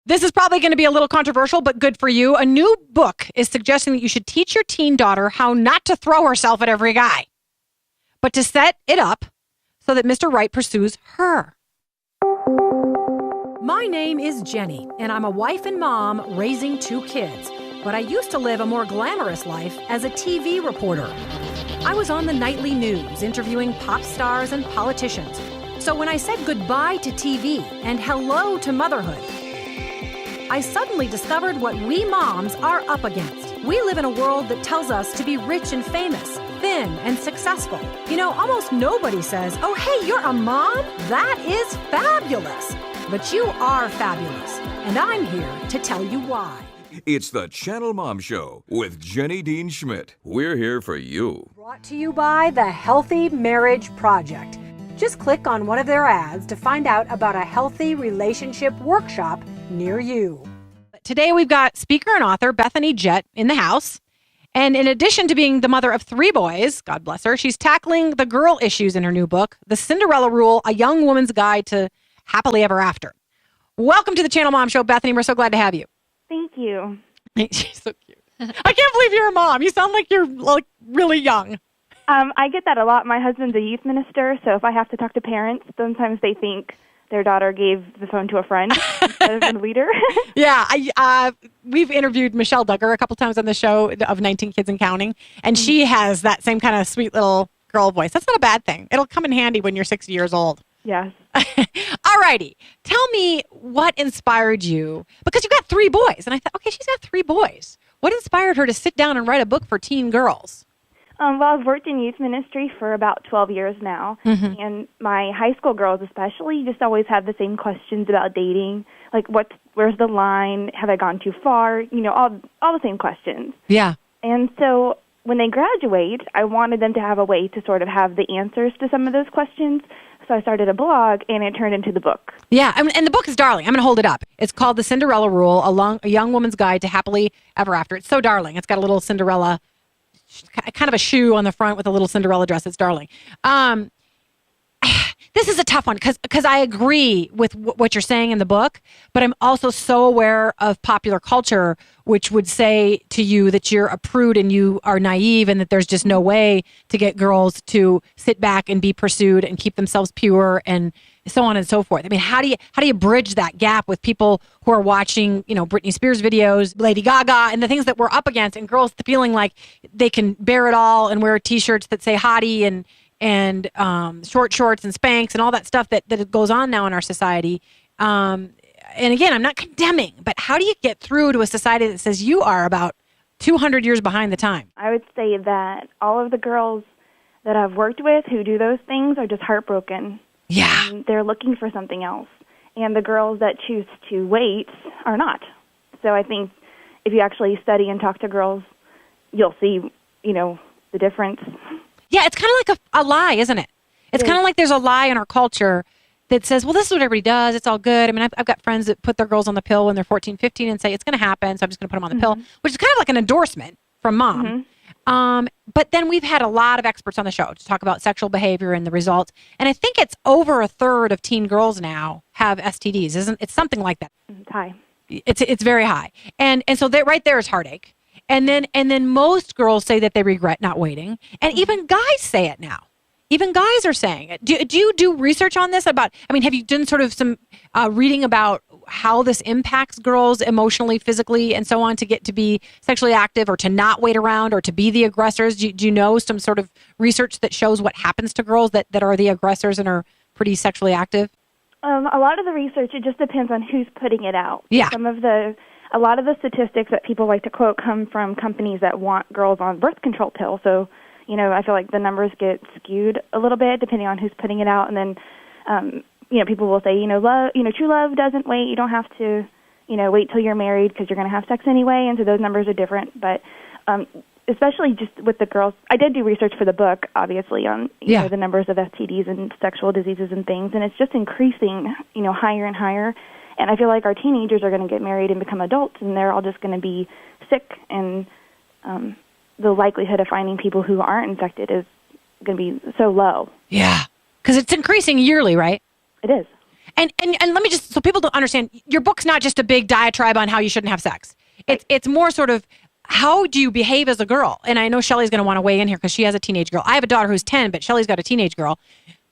This is probably going to be a little controversial, but good for you. A new book is suggesting that you should teach your teen daughter how not to throw herself at every guy, but to set it up so that Mr. Right pursues her. My name is Jenny, and I'm a wife and mom raising 2 kids. But I used to live a more glamorous life as a TV reporter. I was on the nightly news interviewing pop stars and politicians. So when I said goodbye to TV and hello to motherhood, I suddenly discovered what we moms are up against. We live in a world that tells us to be rich and famous, thin and successful. You know, almost nobody says, oh, hey, you're a mom? That is fabulous. But you are fabulous, and I'm here to tell you why. It's the ChannelMom Show with Jenny Dean Schmidt. We're here for you. Brought to you by the Healthy Marriage Project. Just click on one of their ads to find out about a healthy relationship workshop near you. Today we've got speaker and author Bethany Jett in the house. And in addition to being the mother of 3 boys, God bless her, she's tackling the girl issues in her new book, The Cinderella Rule, A Young Woman's Guide to Happily Ever After. Welcome to the ChannelMom Show, Bethany. We're so glad to have you. Thank you. She's so cute. I can't believe you're a mom. You sound like you're like really young. I get that a lot. My husband's a youth minister, so if I have to talk to parents, sometimes they think their daughter gave the phone to a friend instead of a leader. Yeah, we've interviewed Michelle Duggar a couple times on the show of 19 Kids and Counting, and she has that same kind of sweet little girl voice. That's not a bad thing. It'll come in handy when you're 60 years old. Yes. All righty. Tell me what inspired you, because you've got 3 boys, and I thought, okay, she's got 3 boys. What inspired her to sit down and write a book for teen girls? Well, I've worked in youth ministry for about 12 years now, and my high school girls especially just always have the same questions about dating, like where's the line, have I gone too far, you know, all the same questions. Yeah. And so when they graduate, I wanted them to have a way to sort of have the answers to some of those questions, so I started a blog, and it turned into the book. Yeah, and the book is darling. I'm going to hold it up. It's called The Cinderella Rule, A Young Woman's Guide to Happily Ever After. It's so darling. It's got a little Cinderella, kind of a shoe on the front with a little Cinderella dress. It's darling. This is a tough one because I agree with what you're saying in the book, but I'm also so aware of popular culture, which would say to you that you're a prude and you are naive and that there's just no way to get girls to sit back and be pursued and keep themselves pure and so on and so forth. I mean, how do you bridge that gap with people who are watching, you know, Britney Spears videos, Lady Gaga, and the things that we're up against, and girls feeling like they can bear it all and wear T-shirts that say hottie and short shorts and Spanx and all that stuff that goes on now in our society. And again, I'm not condemning, but how do you get through to a society that says you are about 200 years behind the time? I would say that all of the girls that I've worked with who do those things are just heartbroken. Yeah. And they're looking for something else. And the girls that choose to wait are not. So I think if you actually study and talk to girls, you'll see, you know, the difference. Yeah, it's kind of like a lie, isn't it? It's kind of like there's a lie in our culture that says, well, this is what everybody does. It's all good. I mean, I've got friends that put their girls on the pill when they're 14, 15 and say, it's going to happen, so I'm just going to put them on the pill, which is kind of like an endorsement from mom. But then we've had a lot of experts on the show to talk about sexual behavior and the results. And I think it's over a third of teen girls now have STDs. Isn't it's something like that? It's high. It's very high. And so that right there is heartache. And then most girls say that they regret not waiting. And even guys say it now. Even guys are saying it. Do you do research on this have you done sort of some reading about how this impacts girls emotionally, physically, and so on to get to be sexually active or to not wait around or to be the aggressors? Do you know some sort of research that shows what happens to girls that are the aggressors and are pretty sexually active? A lot of the research, it just depends on who's putting it out. Yeah. A lot of the statistics that people like to quote come from companies that want girls on birth control pills. So, you know, I feel like the numbers get skewed a little bit depending on who's putting it out. And then, you know, people will say, true love doesn't wait. You don't have to, wait till you're married because you're going to have sex anyway. And so those numbers are different. But especially just with the girls, I did do research for the book, obviously, on you know, the numbers of STDs and sexual diseases and things. And it's just increasing, higher and higher. And I feel like our teenagers are going to get married and become adults, and they're all just going to be sick. And the likelihood of finding people who aren't infected is going to be so low. Yeah, because it's increasing yearly, right? It is. And let me just, so people don't understand, your book's not just a big diatribe on how you shouldn't have sex. It's more sort of, how do you behave as a girl? And I know Shelley's going to want to weigh in here because she has a teenage girl. I have a daughter who's 10, but Shelley's got a teenage girl.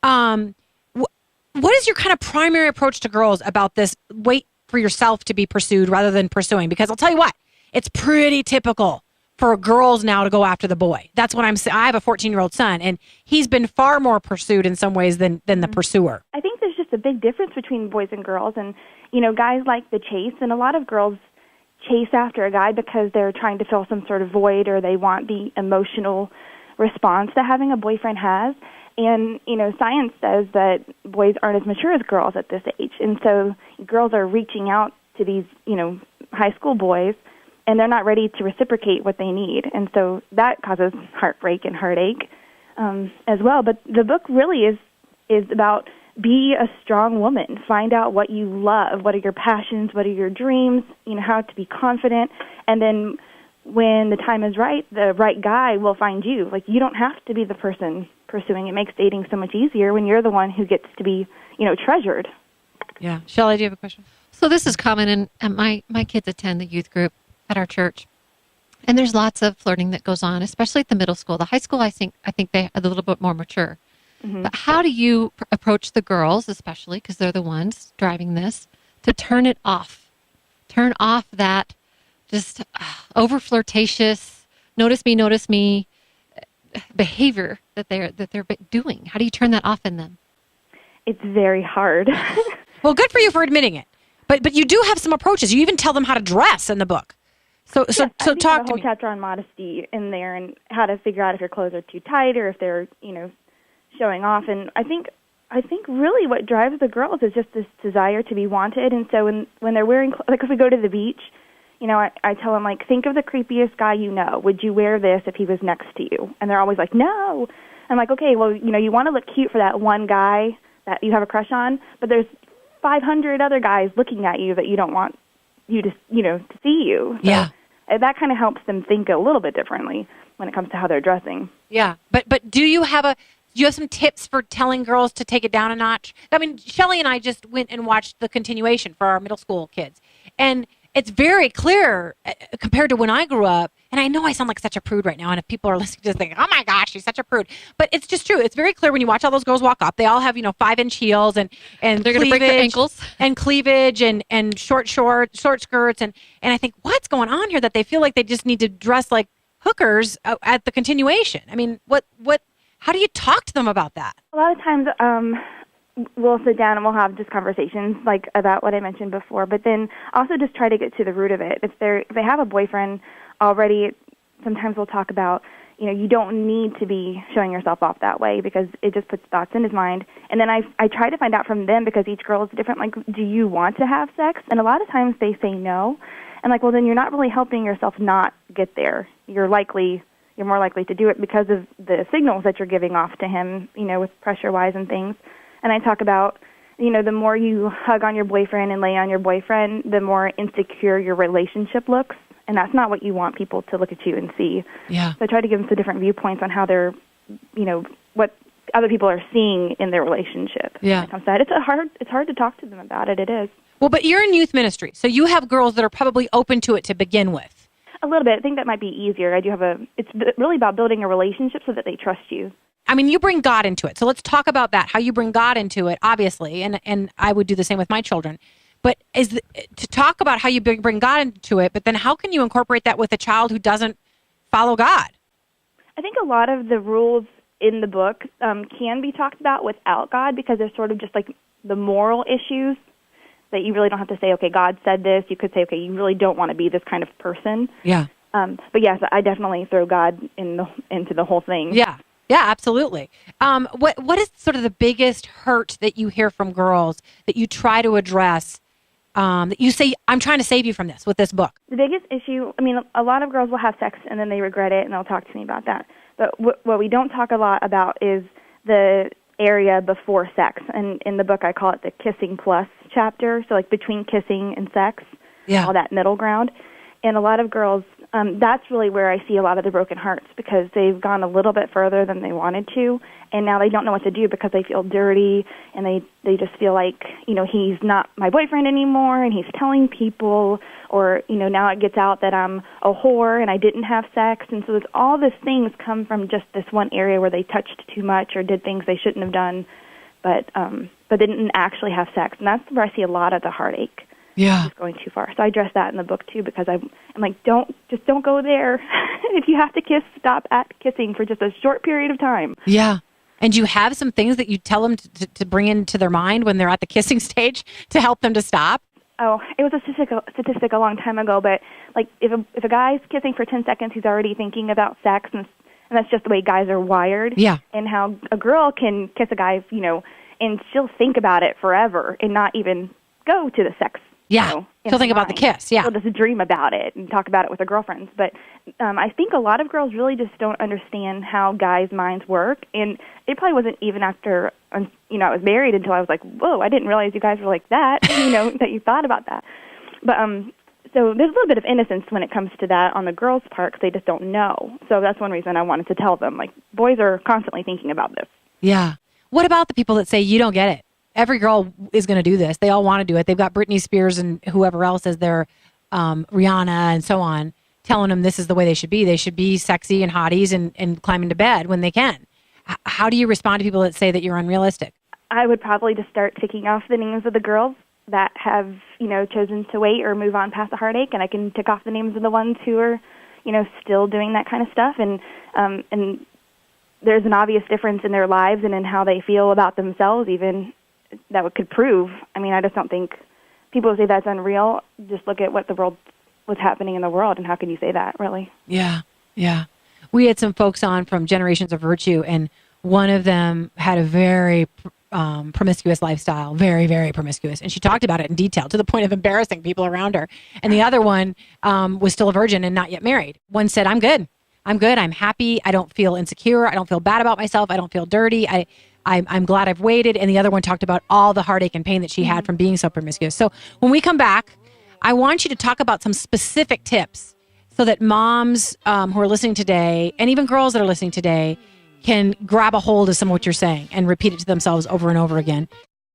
What is your kind of primary approach to girls about this wait for yourself to be pursued rather than pursuing? Because I'll tell you what, it's pretty typical for girls now to go after the boy. That's what I'm saying. I have a 14-year-old son, and he's been far more pursued in some ways than the pursuer. I think there's just a big difference between boys and girls. And, guys like the chase, and a lot of girls chase after a guy because they're trying to fill some sort of void, or they want the emotional response that having a boyfriend has. And, science says that boys aren't as mature as girls at this age. And so girls are reaching out to these, high school boys, and they're not ready to reciprocate what they need. And so that causes heartbreak and heartache as well. But the book really is about be a strong woman. Find out what you love. What are your passions? What are your dreams? How to be confident. And then when the time is right, the right guy will find you. Like, you don't have to be the person pursuing. It makes dating so much easier when you're the one who gets to be, treasured. Yeah. Shelley, do you have a question? So this is common, and my kids attend the youth group at our church, and there's lots of flirting that goes on, especially at the middle school. The high school, I think they are a little bit more mature. Mm-hmm. But how do you approach the girls, especially because they're the ones driving this, to turn it off? Turn off that just over flirtatious, notice me behavior that they're doing. How do you turn that off in them? It's very hard. Well, good for you for admitting it. But you do have some approaches. You even tell them how to dress in the book. So talk to me. I have a whole chapter on modesty in there, and how to figure out if your clothes are too tight or if they're showing off. And I think really what drives the girls is just this desire to be wanted. And so when they're wearing, like if we go to the beach, I tell them, like, think of the creepiest guy you know. Would you wear this if he was next to you? And they're always like, no. I'm like, okay, well, you want to look cute for that one guy that you have a crush on, but there's 500 other guys looking at you that you don't want you to, to see you. So yeah. That kind of helps them think a little bit differently when it comes to how they're dressing. Yeah. But do you have some tips for telling girls to take it down a notch? I mean, Shelley and I just went and watched the continuation for our middle school kids, and it's very clear compared to when I grew up. And I know I sound like such a prude right now, and if people are listening, just thinking, oh my gosh, she's such a prude. But it's just true. It's very clear when you watch all those girls walk up. They all have, 5-inch heels and they're going to break their ankles and cleavage and short skirts. And I think, what's going on here that they feel like they just need to dress like hookers at the continuation? I mean, how do you talk to them about that? A lot of times, we'll sit down and we'll have just conversations like about what I mentioned before, but then also just try to get to the root of it. If they have a boyfriend already, sometimes we'll talk about, you don't need to be showing yourself off that way because it just puts thoughts in his mind. And then I try to find out from them, because each girl is different, like, do you want to have sex? And a lot of times they say no. And like, well, then you're not really helping yourself not get there. You're more likely to do it because of the signals that you're giving off to him, with pressure-wise and things. And I talk about, the more you hug on your boyfriend and lay on your boyfriend, the more insecure your relationship looks. And that's not what you want people to look at you and see. Yeah. So I try to give them some different viewpoints on how they're, what other people are seeing in their relationship. Yeah. When it comes to that. It's hard to talk to them about it. It is. Well, but you're in youth ministry, so you have girls that are probably open to it to begin with. A little bit. I think that might be easier. It's really about building a relationship so that they trust you. I mean, you bring God into it. So let's talk about that, how you bring God into it, obviously, and I would do the same with my children. But to talk about how you bring God into it, but then how can you incorporate that with a child who doesn't follow God? I think a lot of the rules in the book can be talked about without God, because they're sort of just like the moral issues that you really don't have to say, okay, God said this. You could say, okay, you really don't want to be this kind of person. Yeah. But yes, I definitely throw God into the whole thing. Yeah. Yeah, absolutely. What is sort of the biggest hurt that you hear from girls that you try to address, that you say, I'm trying to save you from this with this book? The biggest issue, I mean, a lot of girls will have sex and then they regret it and they'll talk to me about that. But what we don't talk a lot about is the area before sex. And in the book, I call it the kissing plus chapter. So like between kissing and sex, all that middle ground. And a lot of girls that's really where I see a lot of the broken hearts, because they've gone a little bit further than they wanted to, and now they don't know what to do because they feel dirty, and they just feel like, he's not my boyfriend anymore, and he's telling people, or, now it gets out that I'm a whore and I didn't have sex, and so all these things come from just this one area where they touched too much or did things they shouldn't have done, but they didn't actually have sex, and that's where I see a lot of the heartache. Yeah. Just going too far. So I address that in the book too, because I'm like, don't go there. If you have to kiss, stop at kissing for just a short period of time. Yeah. And you have some things that you tell them to bring into their mind when they're at the kissing stage to help them to stop? Oh, it was a statistic a long time ago, but like if a guy's kissing for 10 seconds, he's already thinking about sex, and that's just the way guys are wired. Yeah. And how a girl can kiss a guy, and she'll think about it forever and not even go to the sex. Yeah, she'll think about the kiss, yeah. She'll just dream about it and talk about it with her girlfriends. But I think a lot of girls really just don't understand how guys' minds work. And it probably wasn't even after, I was married until I was like, whoa, I didn't realize you guys were like that, that you thought about that. But so there's a little bit of innocence when it comes to that on the girls' part, because they just don't know. So that's one reason I wanted to tell them. Like, boys are constantly thinking about this. Yeah. What about the people that say, you don't get it? Every girl is going to do this. They all want to do it. They've got Britney Spears and whoever else as their Rihanna and so on, telling them this is the way they should be. They should be sexy and hotties and climb into bed when they can. How do you respond to people that say that you're unrealistic? I would probably just start ticking off the names of the girls that have, chosen to wait or move on past the heartache, and I can tick off the names of the ones who are, still doing that kind of stuff. And there's an obvious difference in their lives and in how they feel about themselves, even that could prove. I mean, I just don't think people who say that's unreal. Just look at what's happening in the world, and how can you say that, really? Yeah, yeah. We had some folks on from Generations of Virtue, and one of them had a very promiscuous lifestyle, very, very promiscuous. And she talked about it in detail to the point of embarrassing people around her. And the other one was still a virgin and not yet married. One said, I'm good. I'm happy. I don't feel insecure. I don't feel bad about myself. I don't feel dirty. I'm glad I've waited. And the other one talked about all the heartache and pain that she had from being so promiscuous. So when we come back, I want you to talk about some specific tips so that moms who are listening today, and even girls that are listening today, can grab a hold of some of what you're saying and repeat it to themselves over and over again.